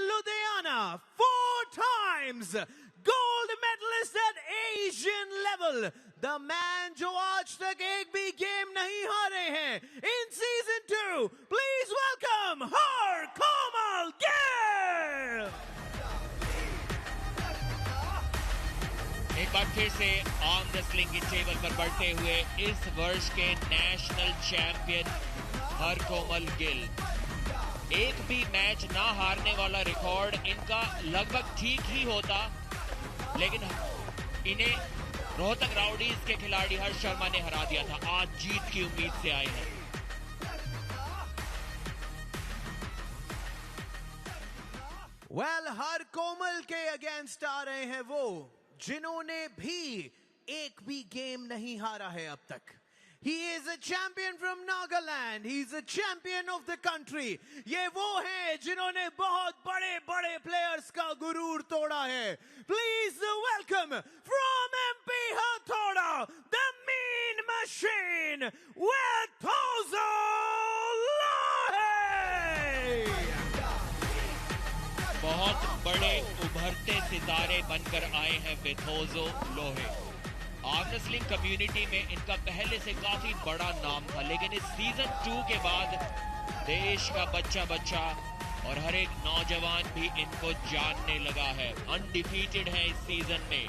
Ludhiana, 4 times gold medalist at Asian level. The man जो आज तक एक भी गेम नहीं हारे हैं in season 2. Please welcome Har Komal Gill. एक बार फिर से आर्म रेसलिंग की टेबल पर बढ़ते हुए इस वर्ष के नेशनल चैंपियन हर कोमल गिल। एक भी मैच ना हारने वाला रिकॉर्ड इनका लगभग ठीक ही होता, लेकिन इन्हें रोहतक राउडीज के खिलाड़ी हर्ष शर्मा ने हरा दिया था। आज जीत की उम्मीद से आए हैं। Well, हर कोमल के अगेंस्ट आ रहे हैं वो जिन्होंने भी एक भी गेम नहीं हारा है अब तक। He is a champion from Nagaland. He's a champion of the country. ये वो हैं जिन्होंने बहुत बड़े बड़े प्लेयर्स का गुरूर तोड़ा है। Please welcome from MP Hathoda, the mean machine, Wethozo Lohe. बहुत बड़े उभरते सितारे बनकर आए हैं वेथोजो लोहे। आर्म रेसलिंग कम्युनिटी में इनका पहले से काफी बड़ा नाम था, लेकिन इस सीजन 2 के बाद देश का बच्चा बच्चा और हर एक नौजवान भी इनको जानने लगा है। अनडिफीटेड है इस सीजन में।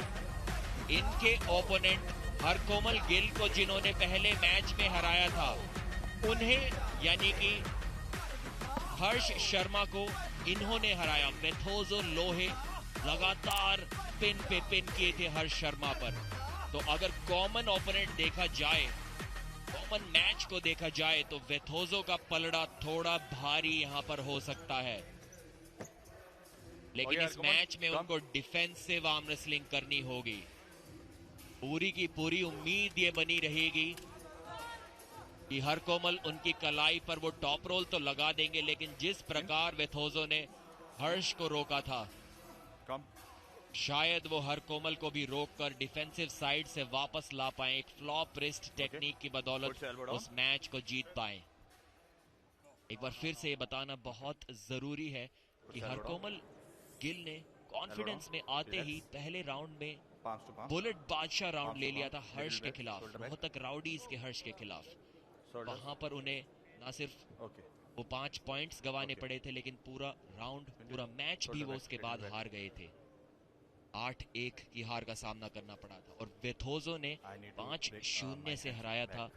इनके ओपोनेंट हर कोमल गिल को जिन्होंने पहले मैच में हराया था, उन्हें यानी कि हर्ष शर्मा को इन्होंने हराया। वेथोजो लोहे लगातार पिन पे पिन किए थे हर्ष शर्मा पर। तो अगर कॉमन ओपोनेंट देखा जाए, कॉमन मैच को देखा जाए, तो वेथोजो का पलड़ा थोड़ा भारी यहां पर हो सकता है, लेकिन इस मैच में उनको डिफेंसिव आर्म रेसलिंग करनी होगी। पूरी की पूरी उम्मीद ये बनी रहेगी कि हर कोमल उनकी कलाई पर वो टॉप रोल तो लगा देंगे, लेकिन जिस प्रकार वेथोजो ने हर्ष को रोका था, शायद वो हर कोमल को भी रोककर डिफेंसिव साइड से वापस ला पाए। एक फ्लॉप रिस्ट टेक्निक की बदौलत उस मैच को जीत पाए। एक बार फिर से ये बताना बहुत जरूरी है कि हर कोमल गिल ने कॉन्फिडेंस में आते ही पहले राउंड में बुलेट बादशाह राउंड ले लिया था हर्ष के खिलाफ, रोहतक राउडीज के हर्ष के खिलाफ। वहां पर उन्हें ना सिर्फ वो 5 पॉइंट्स गंवाने पड़े थे, लेकिन पूरा राउंड, पूरा मैच भी वो उसके बाद हार गए थे। 8-1 की हार का सामना करना पड़ा था और वेथोजो ने 5-0 से हराया था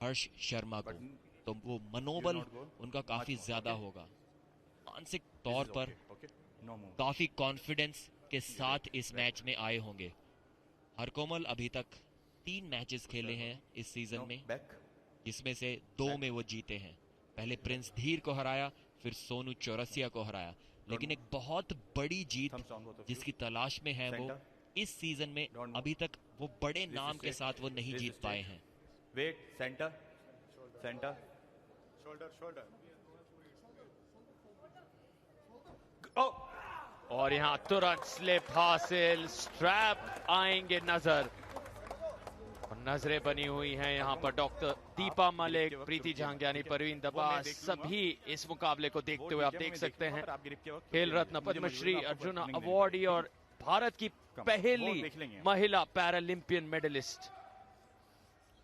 हर्ष शर्मा को। तो वो मनोबल उनका काफी ज्यादा होगा। मानसिक तौर पर काफी कॉन्फिडेंस के साथ इस मैच में आए होंगे। हर कोमल अभी तक 3 मैचेस खेले हैं इस सीजन में, जिसमें से 2 में वो जीते हैं। पहले प्रिंस धीर को हराया, फिर सोनू चौरसिया को हराया, लेकिन एक बहुत बड़ी जीत जिसकी तलाश में है वो इस सीजन में अभी तक वो बड़े नाम के साथ वो नहीं जीत पाए हैं। वेट, सेंटर, सेंटर, शोल्डर, और यहाँ तुरंत स्लिप हासिल, स्ट्रैप आएंगे नजर, और नजरें बनी हुई हैं यहाँ पर। डॉक्टर दीपा मलिक, प्रीति झांग्यानी, परवीन दबास, सभी इस मुकाबले को देखते हुए आप देख सकते हैं खेल रत्न, पद्मश्री, अर्जुन अवार्डी और भारत की पहली महिला पैरालंपियन मेडलिस्ट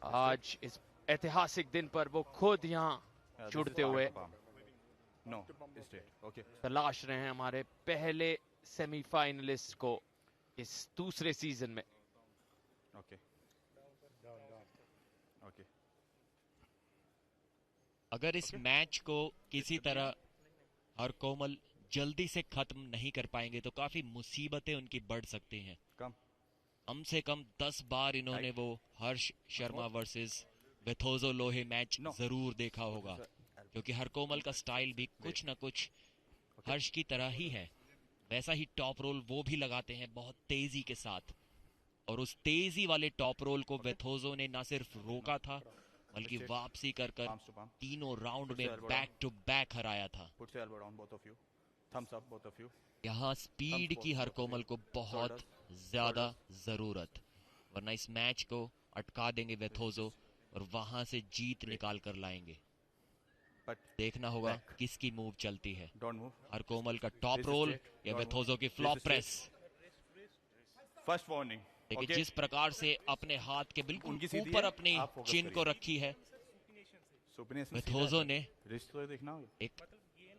आज इस ऐतिहासिक दिन पर वो खुद यहाँ जुड़ते हुए तलाश रहे हैं हमारे पहले सेमीफाइनलिस्ट को इस दूसरे सीजन में। अगर इस मैच को किसी तरह हर कोमल जल्दी से खत्म नहीं कर पाएंगे तो काफी मुसीबतें उनकी बढ़ सकती हैं। कम से कम 10 बार इन्होंने वो हर्ष शर्मा वर्सेस वेथोजो लोहे मैच जरूर देखा होगा, क्योंकि हर कोमल का स्टाइल भी कुछ ना कुछ हर्ष की तरह ही है। वैसा ही टॉप रोल वो भी लगाते हैं बहुत तेजी के साथ, और उस तेजी वाले टॉप रोल को वेथोजो ने ना सिर्फ रोका था बल्कि वापसी कर तीनों राउंड में बैक टू बैक हराया था। यहाँ स्पीड की हर कोमल को बहुत ज्यादा जरूरत, वरना इस मैच को अटका देंगे वेथोजो और वहां से जीत निकाल कर लाएंगे। But देखना होगा back. किसकी मूव चलती है, don't move. हर कोमल का top This is roll straight. या Don't वेथोजो move. की This flop is press. First warning. लेकिन Okay. जिस प्रकार से अपने हाथ के बिल्कुल उनकी सीधी ऊपर है, अपनी आप focus चिन को करिए। रखी है, Supination वेथोजो सीधा ने है। Wrist तो देखना होगा। एक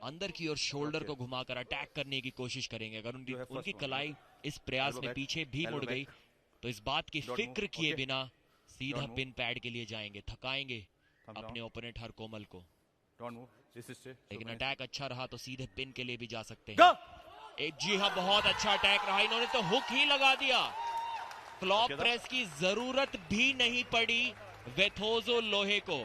अंदर की ओर शोल्डर को घुमाकर अटैक करने की कोशिश करेंगे। अगर You have first उनकी one. कलाई इस प्रयास Elbow में back. पीछे भी Elbow मुड़ गई back. तो इस बात की Don't फिक्र move. किए Okay. बिना सीधा Don't move. पिन पैड के लिए जाएंगे, थकाएंगे Thumb अपने down. ओपोनेंट हर कोमल को। Don't move. This is straight. लेकिन Supination. अटैक अच्छा रहा तो सीधे पिन के लिए भी जा सकते Go. हैं। जी हाँ, बहुत अच्छा अटैक रहा, इन्होंने तो हुक ही लगा दिया। फ्लॉप Okay, था। प्रेस की जरूरत भी नहीं पड़ी वेथोजो लोहे को।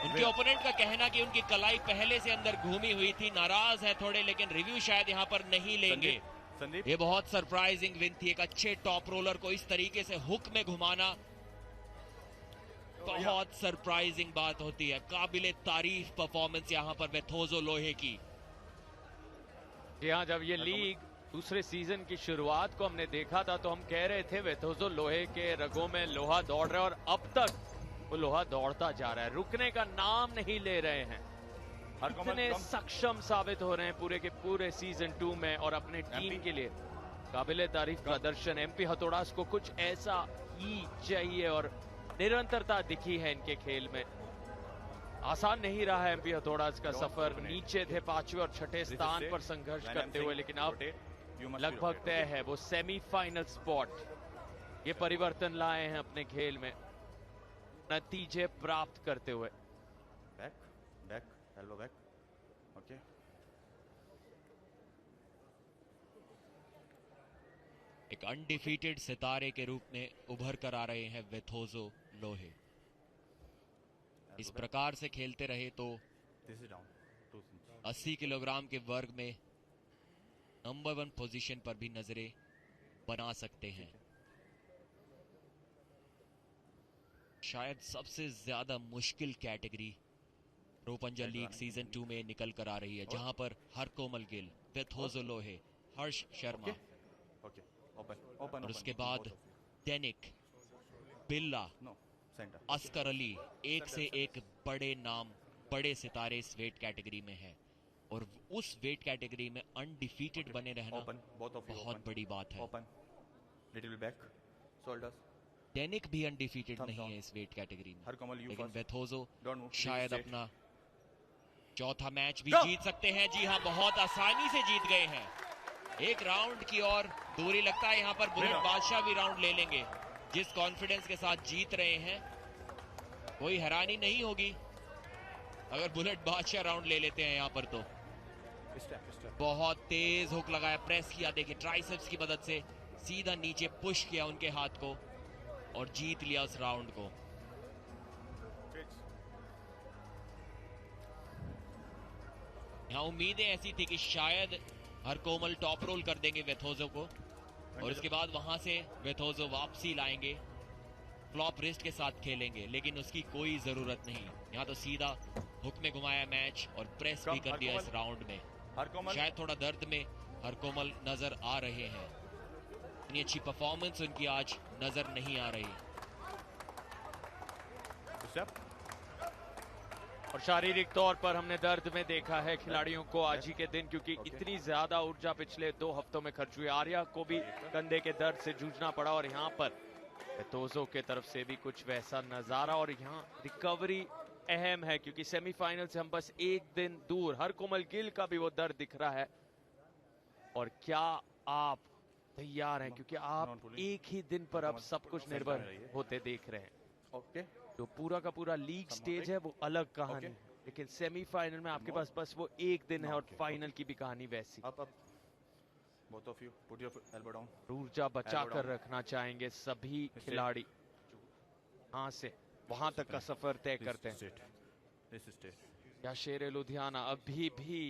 उनके ओपोनेंट का कहना कि उनकी कलाई पहले से अंदर घूमी हुई थी, नाराज है थोड़े, लेकिन रिव्यू शायद यहाँ पर नहीं लेंगे। संदीप ये बहुत सरप्राइजिंग विन थी। एक अच्छे टॉप रोलर को इस तरीके से हुक में घुमाना बहुत सरप्राइजिंग बात होती है। काबिले तारीफ परफॉर्मेंस यहाँ पर वेथोजो लोहे की। जी हाँ, जब ये लीग दूसरे सीजन की शुरुआत को हमने देखा था तो हम कह रहे थे वेथोजो लोहे के रगों में लोहा दौड़ रहा है, और अब तक वो लोहा दौड़ता जा रहा है, रुकने का नाम नहीं ले रहे हैं। इतने सक्षम साबित हो रहे हैं पूरे के पूरे सीजन 2 में, और अपने टीम के लिए काबिले तारीफ प्रदर्शन। एमपी हथौड़ास को कुछ ऐसा ही चाहिए, और निरंतरता दिखी है इनके खेल में। आसान नहीं रहा है एमपी हथौड़ास का सफर। नीचे थे 5वें और 6ठे स्थान पर संघर्ष करते हुए, लेकिन अब लगभग तय है वो सेमीफाइनल स्पॉट। ये परिवर्तन लाए हैं अपने खेल में, नतीजे प्राप्त करते हुए। Back back elbow back. Okay एक अनडिफीटेड सितारे के रूप में उभर कर आ रहे हैं वेथोजो लोहे। इस प्रकार से खेलते रहे तो दिस इज डाउन 80 किलोग्राम के वर्ग में नंबर 1 पोजीशन पर भी नजरें बना सकते हैं। शायद सबसे ज्यादा मुश्किल कैटेगरी प्रो पंजा लीग सीजन 2 में निकल कर आ रही है, जहां पर हर कोमल गिल, वेथोजो लोहे, हर्ष शर्मा ओके ओपन ओपन और उसके बाद डेनिक, बिल्ला, नो सेंटर अस्कर अली, एक से एक बड़े नाम, बड़े सितारे इस वेट कैटेगरी में हैं, और उस वेट कैटेगरी में अनडिफीटेड बने रहना ओपन बोथ ऑफ यू बहुत बड़ी बात है। Open little back shoulders. डेनिक भी अनडिफीटेड Thumbs नहीं down. है इस वेट कैटेगरी में, हर कोमल यू लेकिन फर्स्ट वेथोजो डोंट मूव शायद अपना चौथा मैच भी Go! जीत सकते हैं। जी हाँ, बहुत आसानी से जीत गए हैं। एक राउंड की और दूरी, लगता है यहाँ पर बुलेट Winner. बादशाह भी राउंड ले लेंगे। जिस कॉन्फिडेंस के साथ जीत रहे हैं, कोई हैरानी नहीं होगी अगर बुलेट बादशाह राउंड ले लेते हैं यहाँ पर। तो स्टेप स्टेप बहुत तेज हुक लगाया, प्रेस किया, देखिए ट्राइसेप्स की मदद से सीधा नीचे पुश किया उनके हाथ को और जीत लिया उस राउंड को। यहाँ उम्मीदें ऐसी थी कि शायद हर कोमल टॉप रोल कर देंगे वेथोजो को, और उसके बाद वहां से वेथोजो वापसी लाएंगे, फ्लॉप रिस्ट के साथ खेलेंगे, लेकिन उसकी कोई जरूरत नहीं। यहाँ तो सीधा हुक में घुमाया मैच और प्रेस भी कर दिया इस राउंड में। हर कोमल शायद थोड़ा दर्द में हर कोमल नजर आ रहे हैं, इतनी अच्छी परफॉर्मेंस उनकी आज नजर नहीं आ रही। स्टेप और शारीरिक तौर पर हमने दर्द में देखा है खिलाड़ियों को आज ही के दिन, क्योंकि Okay. इतनी ज्यादा ऊर्जा पिछले 2 हफ्तों में खर्च हुई। आर्या को भी कंधे के दर्द से जूझना पड़ा, और यहाँ पर वेथोजो के तरफ से भी कुछ वैसा नजारा। और यहाँ रिकवरी अहम है, क्योंकि सेमीफाइनल से हम बस एक दिन दूर। हर कोमल गिल का भी वो दर्द दिख रहा है। और क्या आप तैयार हैं, क्योंकि आप एक ही दिन पर अब सब कुछ निर्भर होते देख रहे हैं। ओके जो पूरा का पूरा लीग स्टेज है वो अलग कहानी है, लेकिन सेमीफाइनल में आपके पास बस वो एक दिन है, और फाइनल की भी कहानी वैसी। Up both of you put your elbow down. ऊर्जा बचा Elbow कर down. रखना चाहेंगे सभी खिलाड़ी। वहां से वहां तक का सफर तय करते हैं। दिस स्टेट या शेर लुधियाना अभी भी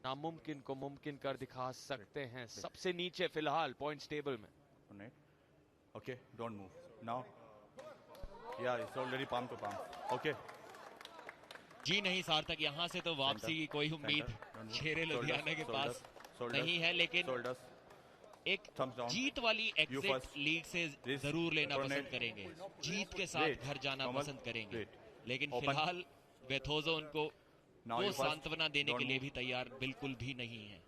नामुमकिन को मुमकिन कर दिखा सकते हैं। सबसे नीचे फिलहाल पॉइंट्स टेबल में। Okay don't move now. या it's already palm to palm. Okay जी नहीं सार्थक, यहाँ से तो वापसी की कोई उम्मीद शेरे लुधियाना के पास नहीं है, लेकिन शोल्डर्स एक Thumbs down. जीत वाली एग्जिट first. लीग से This जरूर लेना opponent. पसंद करेंगे, जीत के साथ Wait. घर जाना Komal, पसंद करेंगे, wait. लेकिन Open. फिलहाल वेथोजो उनको Now वो you first सांत्वना देने don't के लिए move. भी तैयार बिल्कुल भी नहीं है।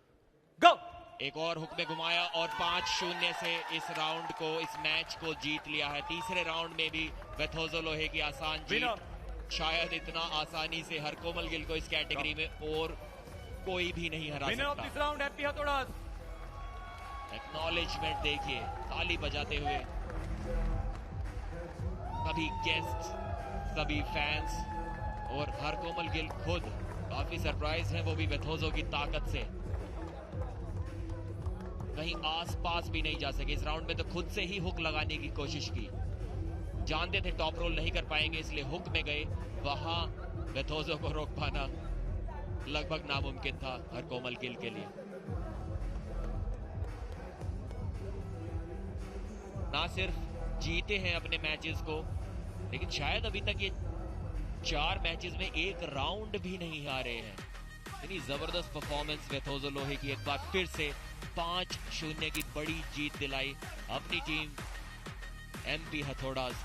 गो। एक और हुक में घुमाया और 5-0 से इस राउंड को, इस मैच को जीत लिया है। तीसरे राउंड में भी वेथोजो लोहे की आसान जीत। शायद इतना आसानी से हरकोमल गिल को इस कैटेगरी में और कोई भी नहीं हरा सकता। एक्नॉलेजमेंट देखिए, ताली बजाते हुए सभी गेस्ट, सभी फैंस और हरकोमल गिल खुद काफी सरप्राइज हैं, वो भी वेथोजो की ताकत से। कहीं आसपास भी नहीं जा सके इस राउंड में, तो खुद से ही हुक लगाने की कोशिश की। जानते थे टॉप रोल नहीं कर पाएंगे, इसलिए हुक में गए। वहां वेथोजो को रोक पाना लगभग नामुमकिन था हरकोमल गिल के लिए। ना सिर्फ जीते हैं अपने मैचेस को, लेकिन शायद अभी तक ये 4 मैचेस में एक राउंड भी नहीं हारे हैं। इतनी जबरदस्त परफॉर्मेंस वेथोजो लोहे की, एक बार फिर से 5-0 की बड़ी जीत दिलाई अपनी टीम एमपी हथौड़ास को।